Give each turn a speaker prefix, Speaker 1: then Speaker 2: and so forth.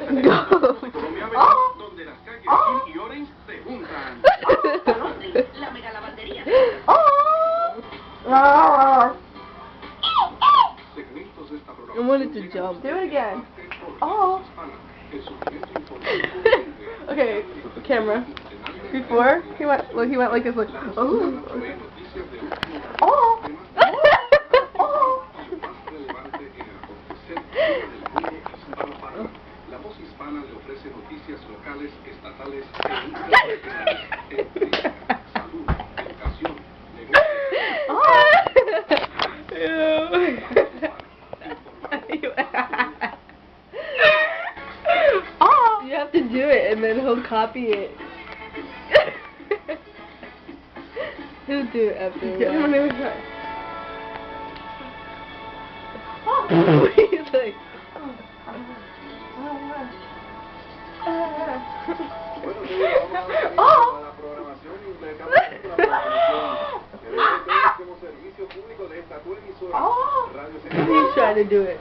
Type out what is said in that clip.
Speaker 1: Colombia, donde las calles y Orange se juntan. La mega lavandería. Segmentos de esta
Speaker 2: I wanted to jump.
Speaker 3: Do it again. Oh. Okay, camera. Before he went like this, like oh. Oh.
Speaker 1: La Voz Hispana le ofrece noticias locales, estatales e internacionales en política, salud, educación,
Speaker 3: Oh.
Speaker 2: You have to do it and then he'll copy it. He'll do it after a while. He's like... He's trying to do it.